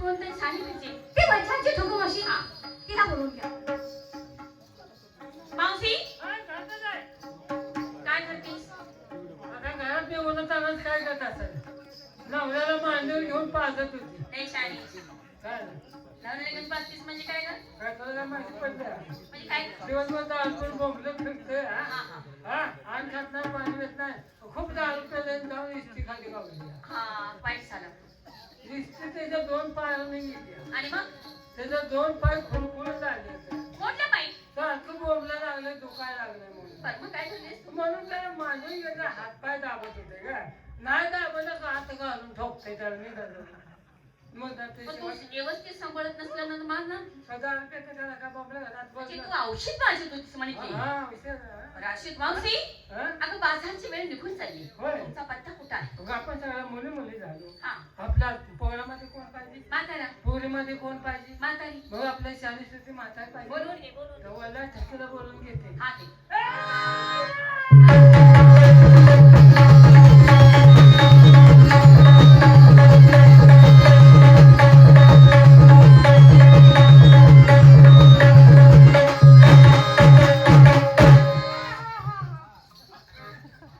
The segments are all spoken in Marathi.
कोणतरी सांगितले ते वैशाची ठोको अशी हा तिला बोलून घ्या. मावशी काय करतेस? आता घरात येऊन चालत काय करत असेल नवऱ्याला मांडीवर घेऊन पाजत होती. नाही शाळी काय नवऱ्याला घेऊन पाजतेस म्हणजे काय ग? काय तुला काय माहिती पडलं म्हणजे काय दिवसभर दारू बोंबलत फिरतोय हा हा हा हा आण खात नाही पाणी येत नाही खूप दारू पेलं जाऊन इस्त्री खाली गावली हा वाईट झालं. इस्त्री त्याच्या 2 पायाने गेली आणि मग त्याच्या 2 पाय खुरखुरून लागले होते. मोठ्या पायी सारखं बोंबला लागलं दुखायला लागलं म्हणून बरं मग काय करतेस? म्हणून त्याला मांडून गेलं हात पाय दाबत होते का नाही दाबलं का हात घालून ठोकते त्याला मी घालून मग पण तू व्यवस्थित सांभाळत नसल्यानं माझ ना सदा त्याला का बोंबला घरात म्हणजे बसलं. तू औषध पाहिजे तुझी म्हणजे हा विषय ना. राशीद मावशी हा? अगं बाजारची वेळ निघून चालली. होय. तुमचा पत्ता कुठं आहे? मग आपण सगळ्या मुली झालो हा आपल्या पोरामध्ये कोण पाहिजे म्हातारा पोरीमध्ये कोण पाहिजे म्हातारी मग आपल्या शाळेसाठी म्हातारी पाहिजे बोलून घे बोलून घे. तेव्हा ठसकेला बोलून घेते हा ते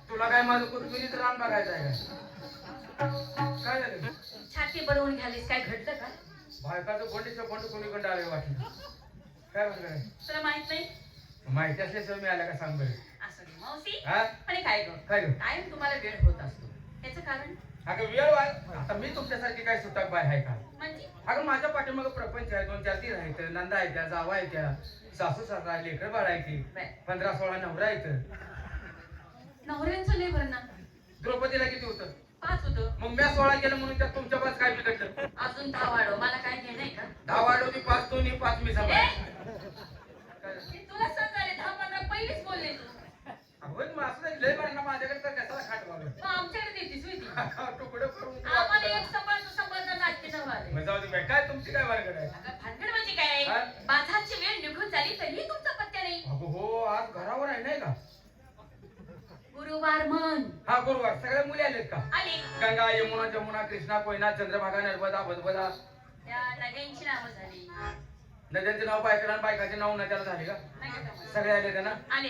तुला काय माझं कुरकुरीत रान बघायचं आहे काय झालं छाती बडवून घ्यालीस काय घडलं का? बायकाचं कोंडीचं कोंड कोणीकडे आले वाटलं काय म्हणलं तुला माहित नाही माहिती असल्याशिवाय मी आल्या का सांग बरं असं नाही. मावशी हा आणि काय ग काय ग काय तुम्हाला वेळ होत असतो त्याचं कारण अगं वेळ आता मी तुमच्यासारखी काय सुटाक बाय आहे का म्हणजे अगं माझ्या पाठीमागं प्रपंच आहे 2-4 तीर आहेत नंदा आहेत त्या जावा आहेत त्या सासू सासरा आहे लेकर बाळ आहे की 15-16 नवरा आहेत नवऱ्यांचं लय भरणा द्रौपदीला किती होतं 5 होतं मग मी 16 केलं म्हणून त्यात तुमच्या 5 काय बिघडलं अजून 10 वाढव मला काय घे नाही का? 10 वाढवली 5 दोन्ही 5 मी सांभाळ मी तुला सांगाले 10-15 पहिलेच बोलले तू होय मग असं नाही, लय बाळांना माझ्याकडे तर कशाला खाट वागलं मग आमच्याकडे देतीस होय ती तुकडं करून आम्हाला एक सांभाळतो नाटके सांभाळले मग जाऊ दे बाई, काय तुमची काय वर्गड आहे अगं भानगड म्हणजे काय हा? बाजारची वेळ निघून झाली तरी तुमचा पत्ता नाही. अगो हो आज घरावर आहे नाही का गुरुवार म्हण हा गुरुवार सगळ्या मुली आलेत का आले गंगा यमुना जमुना कृष्णा कोयना चंद्रभागा नर्मदा बदबदा त्या नद्यांची नावं झाली नद्यांचे नाव बायकाला आणि बायकाचे नाव नद्याला झाले का नाही का त्यामुळे? सगळे आले का ना आले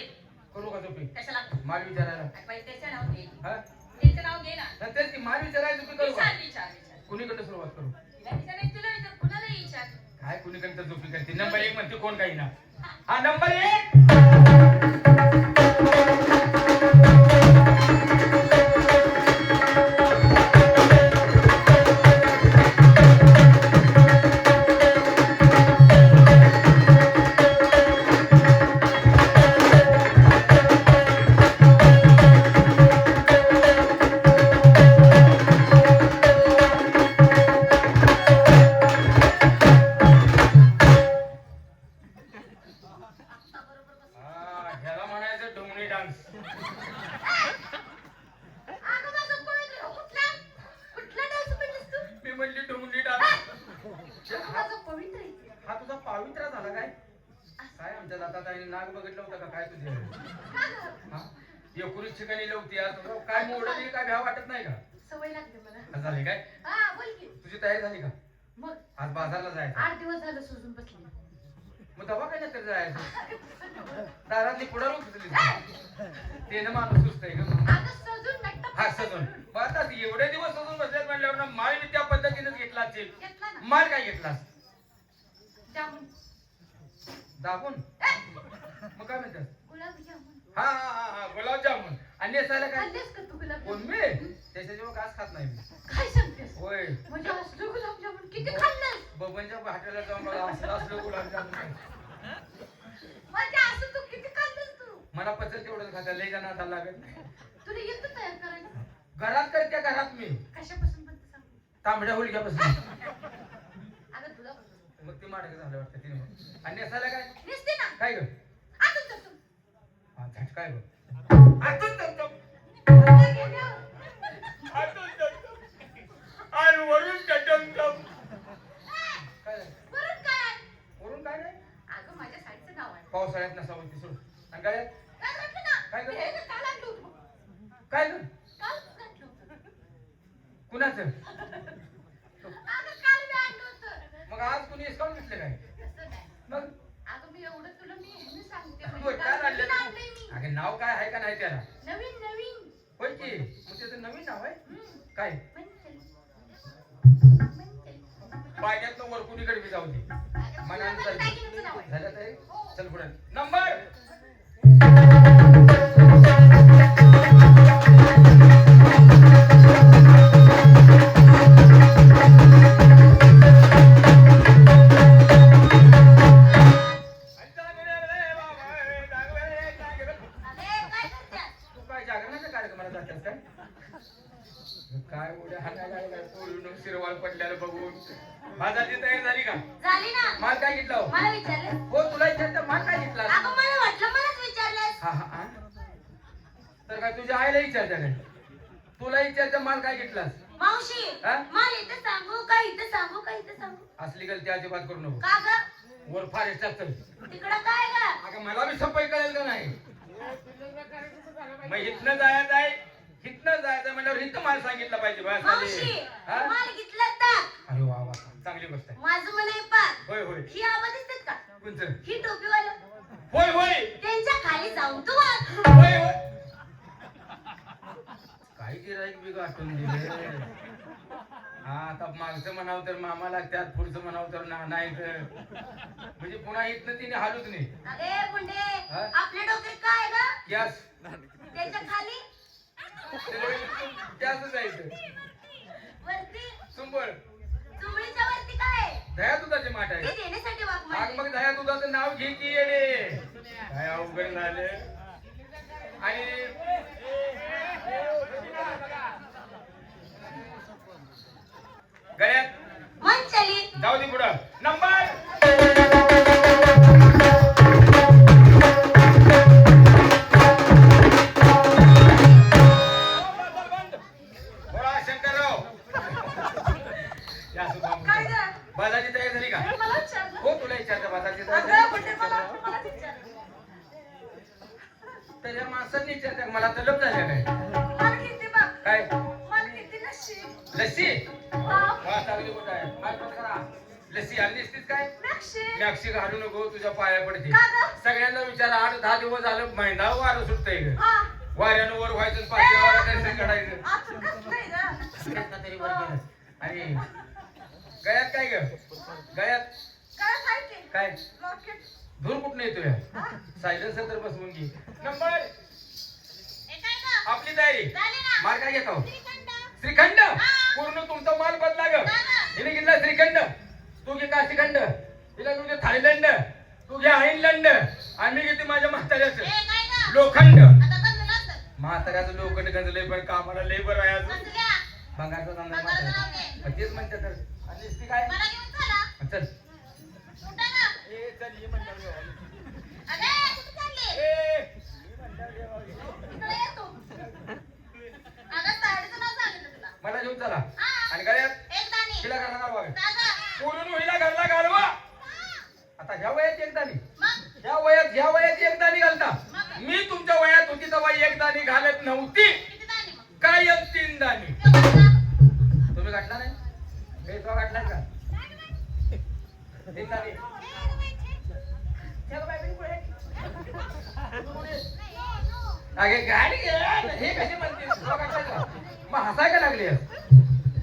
करू का झोपी कशाला माल विचारायला अरे बाई त्याचं नाव घे हा त्याचं नाव घे ना आणि तेच की माल विचारायला झोपी करू का विचार विचार कुणीकडे सुरुवात करू तिला विचार तुला विचार कुणालाही विचार काय कुणीकडे झोपी करते नंबर 1 म्हणते कोण काही ना हा नंबर 1 ह्याला म्हणायचं डोंगरी डान्स अगं माझं पळत कुठला कुठला डान्स म्हणलीस तू मी म्हणली डोंगरी डान्स अगं माझं पवित्र आहे. हा तुझा पावित्रा झाला काय काय आमच्या दातात आणि नाग बघितलं होतं का काय तुझे का गं? हा एकुरीच ठिकाणी लवती आज काय मोडली काय भ्या वाटत नाही का सवय लागते मला आज झाले काय हा बोल की तुझी तयारी झाली का मग आज बाजारला जायचं 8 दिवस झालं सुजून बसली मग दवाखान्यात तर जायचं दारातली पुढं उचलली ते ना माणूस सुस्त आहे का अगं सजून नट्ट हा सजून मग आता एवढे दिवस सजून बसल्यात म्हणल्यावर ना माल मी त्या पद्धतीनेच घेतला असेल घेतला ना माल काय घेतलास जामुन दाबून मग काय म्हणतात गुलाबजामुन हा हा हा हा गुलाबजामुन आणि नेसायला काय खाल्लेस का तू कोण गुलाबजामुन मी त्याच्याजवळ काच खात नाही मी काय सांगतेस होय म्हणजे असलं गुलाबजामुन किती खाल्लंस बबनच्या हॉटेलला जाऊन बघा असलं गुलाबजामुन आहे. म्हणजे असं तू किती खाल्लंस तू मला पचल तेवढंच खाता लय जण आता लागत नाही तुला येतं तयार करायला घरात करते घरात मी कशापासून बनतं सांग तांबड्या हुलक्यापासून अगं तुला बनवतो मग ती माडक झालं वाटतं तिने मग. आणि नेसायला काय नेसते ना काय ग आतून जातो हा झटकाय ग आतून जातो आतून जातो आणि वरून चटमटम काय झालं? वरून काय वरून काय नाही अगं माझ्या साईडचं नाव आहे पावसाळ्यात नसावं ती सोड आणि काय काय घातलं ना काय गं? हे काल आणलं होतं काय ग काल घातलं होतं कुणाचं अगं काल मी आणलं होतं हिसकावून घेतलं काय तसं नाही. मग अगं मी एवढं तुला मी ह्याने सांगते होय, म्हणजे काय नवीन आणलं? आणलंय मी. अगं नाव काय आहे का नाही त्याला नवीन नवीन होय की मग त्याचं नवीन नाव आहे काय मंचल. पाण्यातनं वर कुणीकडे बी जाऊ दे मनानं तुला चालतं. काय घेऊन नाव आहे? झालं ताई चल पुढे नंबर अरे काय करतेस? तू काय जागरणाच्या कार्यक्रमाला जातेस काय काय उड्या हाणायला लागलाय पोळून शिरवाळ पडल्याला बघून बाजारची तयारी झाली का झाली ना. माल काय घेतला हो? मला विचारलं. हो तुला विचारतं माल काय घेतला अगं मला वाटलं मलाच विचारलंस. हा हा हा तर काय तुझ्या आईला विचारतं काय तुला विचारतं माल काय घेतलास मावशी हा? मला इथं सांगू का इथं सांगू का इथं सांगू असली गलती अजिबात करू नको का ग वर फारेस्ट चल तिकडं काय ग अगं मला बी सफाई कळेल का नाही मग इथनं जायचं आहे इथनं जायचं म्हणल्यावर इथं माल सांगितलं पाहिजे बस मावशी हा? माल घेतला तर अरे वा वा चांगली गोष्ट आहे माझं मन आहे पार होय होय ही आबा दिसतात का कोणचं ही टोपीवाला होय होय त्यांच्या खाली जाऊन तू वाग. होय होय काही गिराईक बी गाठून दिले हा आता मागचं म्हणावं तर मामा लागतात पुढचं म्हणावं तर नाही तर म्हणजे पुन्हा इथनं तिने हालूच नाही अरे गुंडे हा? आपल्या डोक्यात काय आहे ग गॅस त्याच्या खाली गॅसच जायचं वरती सुंबळ चुमडीच्या वरती काय आहे? दह्या दुधाचे माठ ते आहे देण्यासाठी वाघ आग मारले. मग दह्या दुधाचं नाव घे की येडे काय अवघड झालं आणि गळ्यात मन चली जाऊ दे पुढं नंबर बोला शंकरराव या सुद्धा काय ग बाजारची तयारी झाली का मला विचारलं. हो तुला विचारतं बाजारची अगं तयारी गुंडे मला मला विचारलं. तर या माणसांनी विचारतं मला तलब झाल्या काय मला किती बघ काय मला किती नशीब लस्सी हा वा चांगली गोष्ट आहे काय पण करा लस्सी आणली असतीस काय नशीब मॅक्सी घालू नको तुझ्या पाया पडते का ग? सगळ्यांना विचारा 8-10 दिवस झालं महिना वारं सुटतंय ग हा वाऱ्यानं वर व्हायचं पाचव्या वारा दर्शन काढायचं असं कसलंय ग कसं तरी वर गेलं आणि गळ्यात काय ग गळ्यात काय माहिती काय लॉकेट धूर कुठं येतोय सायलेन्सर तर बसवून घे नंबर हे काय ग आपली तयारी झाली ना माल काय घेतो श्रीखंड श्रीखंड पूर्ण तुमचा माल बदला ग हिने घेतला श्रीखंड तू घे काशीखंड हिला तू घे थायलंड तू घे आईलंड आणि मी घेते माझ्या म्हाताऱ्याचं हे काय ग लोखंड आता बंद नसतं म्हाताऱ्याचं लोखंड गंजलंय पण कामाला लेबर आहे अजून बंदल्या भंगारचा धंदा भंगारचं नाव म्हातारा घे. तेच म्हणते तर आणि ती काय मला घेऊन चला चल उठा ना ए चल ये म्हणलं अरे कुठे चालली ए इकडे ये तू अगं साडीचं नाव सांगितलं तुला मला घेऊन चला हा. आणि गळ्यात एक दाणी तिला घरला घालवा जागा बोलून होईला घरला घालवा आता ह्या वयात एक दाणी मग ह्या वयात एक दाणी घालता मी तुमच्या वयात होती तेव्हा एक दाणी घालत नव्हती किती दाणी मग कायम 3 दाणी केवढा? तुम्ही घातला नाही हे तो घातला का 3 दाणी अगे गाडी घे. हे कशी म्हणते तुला घातला का? मग हसाय का लागली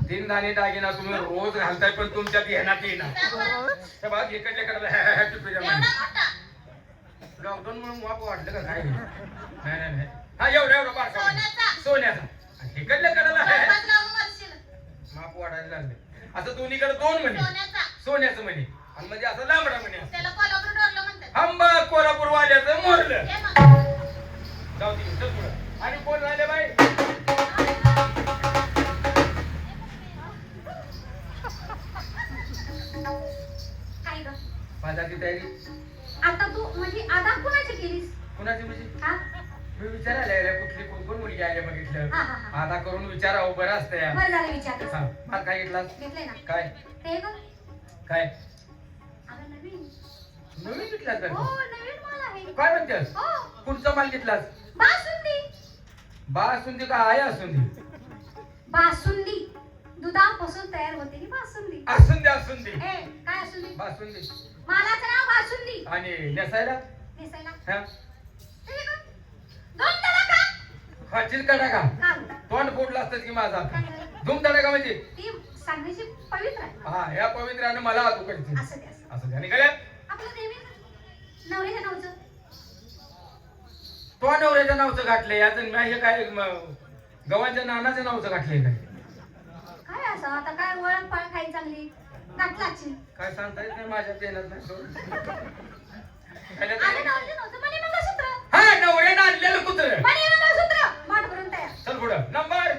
3 दाणे दागिना तुम्ही रोज घालताय पण तुमच्यात घेण्यात येईना हे बघ इकडल्या कडे एवढा मोठा लॉकडाऊन म्हणून वाप वाटलं का काय नाही हा एवढा बारका सोन्याचा. सोन्याचा आणि इकडल्या कडेला बरबाद लावून मरशील. माप वाढायला लागले असं दोन्हीकडे 2 म्हणे सोन्याचा सोन्याचं म्हणे आणि म्हणजे असं लांबडा म्हणे असं. त्याला कोल्हापूर डोरलं म्हणतात आंबा कोल्हापूर वाल्याचं मोरलं हे मग जाऊ दे चल पुढं आणि कोण राहिले बाई काय ग बाजारची तयारी आता तू म्हणजे आता कुणाची केलीस कुणाची म्हणजे हा मी विचारायला आल्या कुठली कोण कोण मुलगी आल्या बघितलं हा, हा. आता करून विचारावं बरं असतं या बरं झालं विचारलं हा माल काय घेतला घेतलंय ना काय ते बघ काय अगं नवीन नवीन घेतला तर हो नवीन माल आहे काय म्हणतेस हो कुठचा माल घेतलास बासुंदी बा असून दे का आया असून दे बासुंदी दुधापासून तयार होते ही बासुंदी. असून दे असून दे. ए काय असून बासुंदी. मालाचं नाव बासुंदी. आणि नेसायला नेसायला हा ठीक आहे. दोन तडका खाचील कडा का घाल. तोंड फोडलं असतं की माझा काय झालं? धूम तडा का म्हणजे ती सांगण्याची पवित्र आहे. हा या पवित्रानं मला हात उकडते असं ते असं. असं आणि गळ्यात आपलं देवी नवऱ्याच्या नावचं तो नवऱ्याच्या नावचं घातलंय याच हे काय गव्हाच्या नानाच्या नावचं घातलंय काय काय असं आता काय वळण फळ खाई चांगली घातलाची. काय सांगता येत नाही माझ्या देण्यात नाही आणि नवऱ्याच्या नावचं मणी मंगळसूत्र. हा नवऱ्यानं आणलेलं कुत्र मणी मंगळसूत्र माठ भरून तयार. चल पुढं नंबर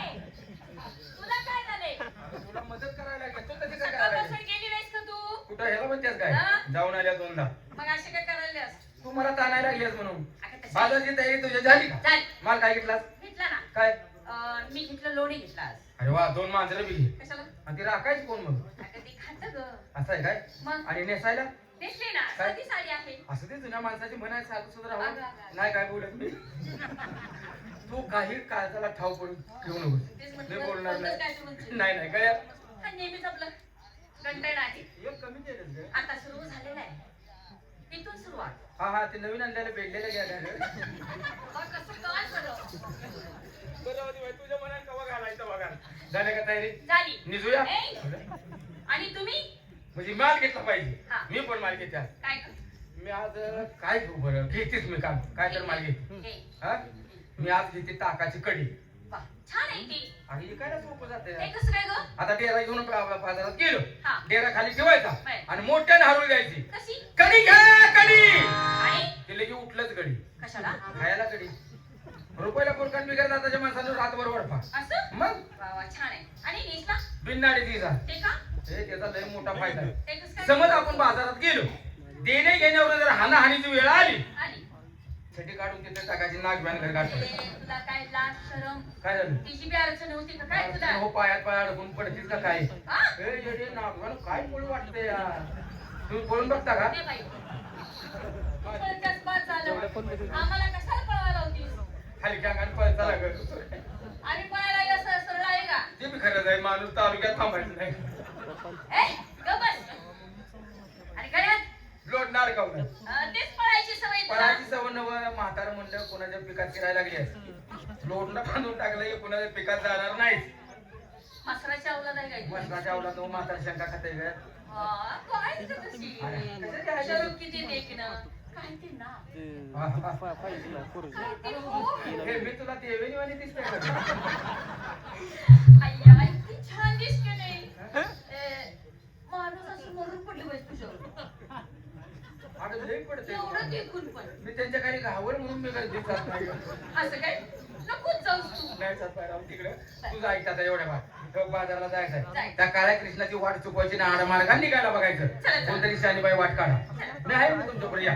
तुला काय झालंय? तुला मदत करायला लागेल तू तशी काय सकाळपासून करायला गेली नाहीस का तू? कुठं ह्याला म्हणतेस काय हा? जाऊन आल्या दोनदा मग अशी काय करायल्यास? तू मला ताणायला लागलीस म्हणून अगं तशी- बाजारची तयारी तुझ्या झाली का झाली. माल काय घेतलास घेतला ना? काय मी घेतलं लोणी घेतला आज. अरे वा 2 मांजरं बी घे. कशाला? आणि ती राखायची कोण मग अगं ते खातं ग. असं आहे काय मग आणि नेसायला नेसली ना? काय? साधी साडी आहे. असं ते जुन्या माणसाची म्हणायचं साधं सुद्धा अगं, राहू अगं. नाही काय बोलत मी तू काही काळजाला ठाव पडून घेऊ नको तेच मी म्हटलं, बोलणार बोलतोस काय तू म्हणशील? नाही नाही गळ्यात हा नेहमीच आपलं कंटेंट आहे. एक कमी केलं ग. आता सुरू झालेलं आहे. इथून सुरुवात. हा ते नवीन आणलेलं बेडलेलं घ्या बघ कसं काय झालं. तुझ्या मनात कवा घालायचं बघा झालं का तयारी झाली. निजूया ए, आणि तुम्ही म्हणजे माल घेतला पाहिजे हा. मी पण माल घेते आज. काय कर? मी आज काय घेऊ बरं घेतेच मी काम काय तर माल घेते हे, हा मी आज घेते ताकाची कढी वा, छान आहे ती. आणि विकायला सोपं जाते हे कसं काय ग? आता डेरा घेऊन बाजारात गेलो हा. डेरा खाली ठेवायचा बर. आणि मोठ्याने हरवून द्यायची कशी? कढी घ्या कढी आणि ते लगे उठलंच कढी कशाला? खायला कढी रुपयाला कोणकान बिगर जाताच्या माणसानं रातभर वडफा असं? मग वा वा, छान आहे. आणि नेसला? बिननाडी तिचा ते का? हे त्याचा लय मोठा फायदा आहे. ते कसं काय? समज आपण बाजारात गेलो देणे घेण्यावर जर हानाहानीची वेळ आली आली. छटी काढून तिथे टाकायची नाक बॅन घर काढतो ए, तुला काय लाज शरम काय झालं तिची बी अडचण होती का काय तुला? हो पायात पाय अडकून पडतीस का काय हा? ए, येडे नागवान काय पळू वाटते यार तुम्ही पळून बघता का ए बाई, तू पळत्यास बाद झालं. आम्हाला कशाला पळवायला होतीस? हलक्या अंगाने पळता लागत आणि पळायला गेलं असं सरळ आहे का? ते बी खरंच आहे माणूस तालुक्यात थांबायचं नाही ए, गप्प बस. आणि गळ्यात? लोटणार का उगाच? तेच पळायची सवय तुला. पळाची सवय नव म्हातारं म्हणलं कोणाच्या पिकात फिरायला लागली आहे. लोटणं बांधून टाकलं की कोणाच्या पिकात जाणार नाही मसराच्या अवलाद आहे काय? मसनाच्या अवला तो म्हातार शंका खाते ग हा, काय इथं कशी? शरम किती देखणं. काय ते नाव? काय ते हो? हे मी तुला देवेनी वाणी दिसते का अय्या, इतकी छान दिसते नाही. माणूस असं मरून पडलं पाहिजे तुझ्यावर. आता लई पडते एवढं देखून पण. मी त्यांच्या काही घावर म्हणून मी काही दिसत नाही असं काय? नकोच जाऊस तू. नाही जात पाहिजे तिकडे तुझं ऐकता आता एवढ्या ठोक बाजारला जायचंय जायचं. त्या काळ्या कृष्णाची वाट चुकवायची ना आडमार्गाने निघायला बघायचं चला. कोणतरी शानीबाई वाट काढा नाही आहे मी तुमच्याकडे या